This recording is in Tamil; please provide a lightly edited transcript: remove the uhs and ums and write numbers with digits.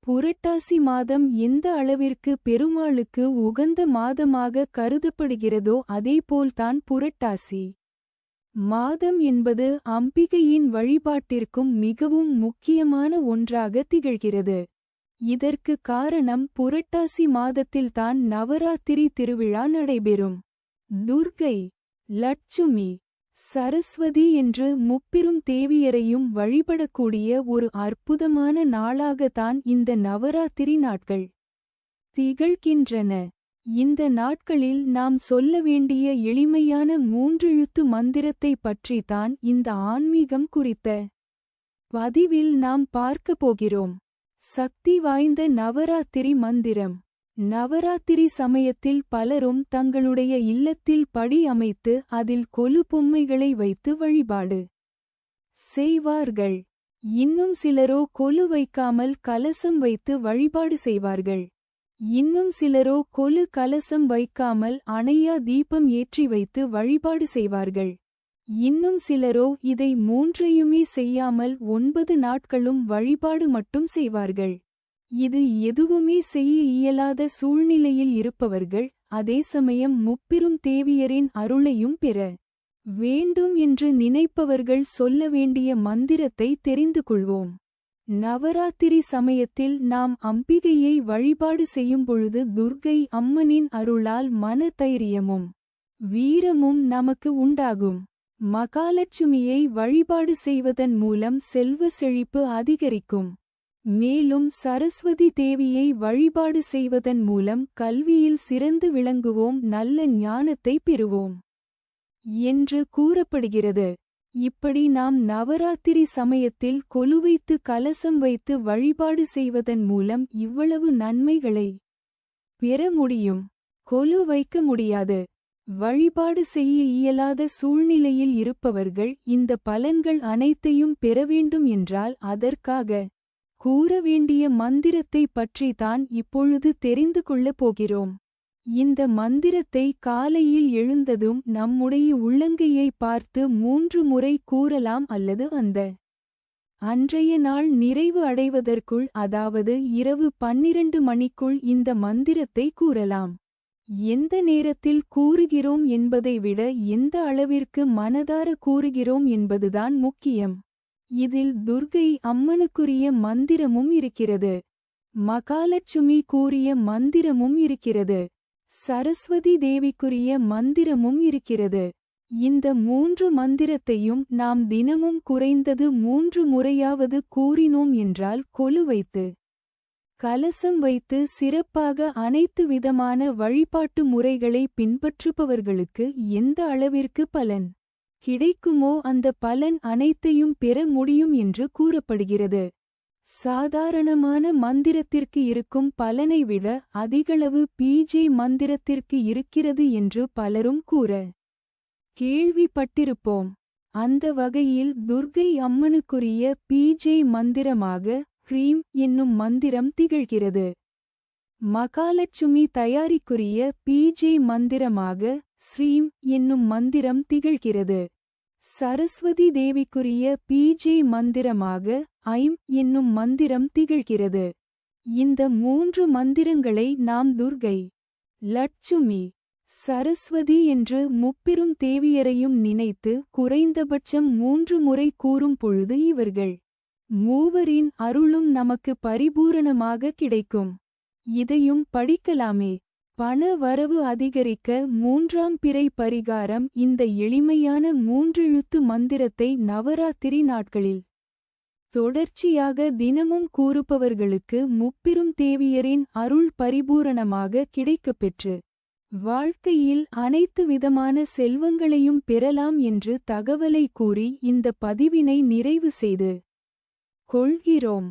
புரட்டாசி மாதம் எந்த அளவிற்கு பெருமாளுக்கு உகந்த மாதமாக கருதப்படுகிறதோ அதேபோல்தான் புரட்டாசி மாதம் என்பது அம்பிகையின் வழிபாட்டிற்கும் மிகவும் முக்கியமான ஒன்றாக திகழ்கிறது. இதற்கு காரணம் புரட்டாசி மாதத்தில்தான் நவராத்திரி திருவிழா நடைபெறும். துர்க்கை, லட்சுமி, சரஸ்வதி என்று முப்பிரும் தேவியரையும் வழிபடக்கூடிய ஒரு அற்புதமான நாளாகத்தான் இந்த நவராத்திரி நாட்கள் திகழ்கின்றன. இந்த நாட்களில் நாம் சொல்ல வேண்டிய எளிமையான 3 எழுத்து மந்திரத்தை பற்றித்தான் இந்த ஆன்மீகம் குறித்த பதிவில் நாம் பார்க்கப் போகிறோம். சக்தி வாய்ந்த நவராத்திரி மந்திரம். நவராத்திரி சமயத்தில் பலரும் தங்களுடைய இல்லத்தில் படி அமைத்து அதில் கொலு பொம்மைகளை வைத்து வழிபாடு செய்வார்கள். இன்னும் சிலரோ கொலு வைக்காமல் கலசம் வைத்து வழிபாடு செய்வார்கள். இன்னும் சிலரோ கொலு கலசம் வைக்காமல் அணையா தீபம் ஏற்றி வைத்து வழிபாடு செய்வார்கள். இன்னும் சிலரோ இதை 3யுமே செய்யாமல் 9 நாட்களும் வழிபாடு மட்டும் செய்வார்கள். இது எதுவுமே செய்ய இயலாத சூழ்நிலையில் இருப்பவர்கள் அதே சமயம் முப்பிரும் தேவியரின் அருளையும் பெற வேண்டும் என்று நினைப்பவர்கள் சொல்ல வேண்டிய மந்திரத்தை தெரிந்து கொள்வோம். நவராத்திரி சமயத்தில் நாம் அம்பிகையை வழிபாடு செய்யும்பொழுது துர்க்கை அம்மனின் அருளால் மன தைரியமும் வீரமும் நமக்கு உண்டாகும். மகாலட்சுமியை வழிபாடு செய்வதன் மூலம் செல்வ செழிப்பு அதிகரிக்கும். மேலும் சரஸ்வதி தேவியை வழிபாடு செய்வதன் மூலம் கல்வியில் சிறந்து விளங்குவோம், நல்ல ஞானத்தை பெறுவோம் என்று கூறப்படுகிறது. இப்படி நாம் நவராத்திரி சமயத்தில் கொலு வைத்து கலசம் வைத்து வழிபாடு செய்வதன் மூலம் இவ்வளவு நன்மைகளை பெற முடியும். கொலு வைக்க முடியாது, வழிபாடு செய்ய இயலாத சூழ்நிலையில் இருப்பவர்கள் இந்த பலன்கள் அனைத்தையும் பெற வேண்டும் என்றால் அதற்காக கூற வேண்டிய மந்திரத்தை பற்றித்தான் இப்பொழுது தெரிந்து கொள்ளப் போகிறோம். இந்த மந்திரத்தை காலையில் எழுந்ததும் நம்முடைய உள்ளங்கையை பார்த்து 3 முறை கூறலாம் அல்லது அந்த அன்றைய நாள் நிறைவு அடைவதற்குள், அதாவது இரவு 12 மணிக்குள் இந்த மந்திரத்தை கூறலாம். எந்த நேரத்தில் கூறுகிறோம் என்பதை விட எந்த அளவிற்கு மனதார கூறுகிறோம் என்பதுதான் முக்கியம். இதில் துர்க்கை அம்மனுக்குரிய மந்திரமும் இருக்கிறது, மகாலட்சுமி கூறிய மந்திரமும் இருக்கிறது, சரஸ்வதி தேவிக்குரிய மந்திரமும் இருக்கிறது. இந்த 3 மந்திரத்தையும் நாம் தினமும் குறைந்தது 3 முறையாவது கூறினோம் என்றால் கொலு வைத்து கலசம் வைத்து சிறப்பாக அனைத்து விதமான வழிபாட்டு முறைகளை பின்பற்றுபவர்களுக்கு எந்த அளவிற்கு பலன் கிடைக்குமோ அந்த பலன் அனைத்தையும் பெற முடியும் என்று கூறப்படுகிறது. சாதாரணமான மந்திரத்திற்கு இருக்கும் பலனை விட அதிகளவு பீஜே மந்திரத்திற்கு இருக்கிறது என்று பலரும் கூற கேள்விப்பட்டிருப்போம். அந்த வகையில் துர்க்கை அம்மனுக்குரிய பீஜே மந்திரமாக ஹ்ரீம் என்னும் மந்திரம் திகழ்கிறது. மகாலட்சுமி தயாரிக்குரிய பீஜே மந்திரமாக ஸ்ரீம் என்னும் மந்திரம் திகழ்கிறது. சரஸ்வதி தேவிக்குரிய பீஜே மந்திரமாக ஐம் என்னும் மந்திரம் திகழ்கிறது. இந்த 3 மந்திரங்களை நாம் துர்க்கை, லட்சுமி, சரஸ்வதி என்று முப்பெரும் தேவியரையும் நினைத்து குறைந்தபட்சம் 3 முறை கூறும் பொழுது இவர்கள் மூவரின் அருளும் நமக்கு பரிபூரணமாக கிடைக்கும். இதையும் படிக்கலாமே. பண வரவு அதிகரிக்க 3ஆம் பிறை பரிகாரம். இந்த எளிமையான 3 எழுத்து மந்திரத்தை நவராத்திரி நாட்களில் தொடர்ச்சியாக தினமும் கூறுபவர்களுக்கு முப்பெரும் தேவியரின் அருள் பரிபூரணமாக கிடைக்கப்பெற்று வாழ்க்கையில் அனைத்து விதமான செல்வங்களையும் பெறலாம் என்று தகவலை கூறி இந்த பதிவினை நிறைவு செய்து கொள்கிறோம்.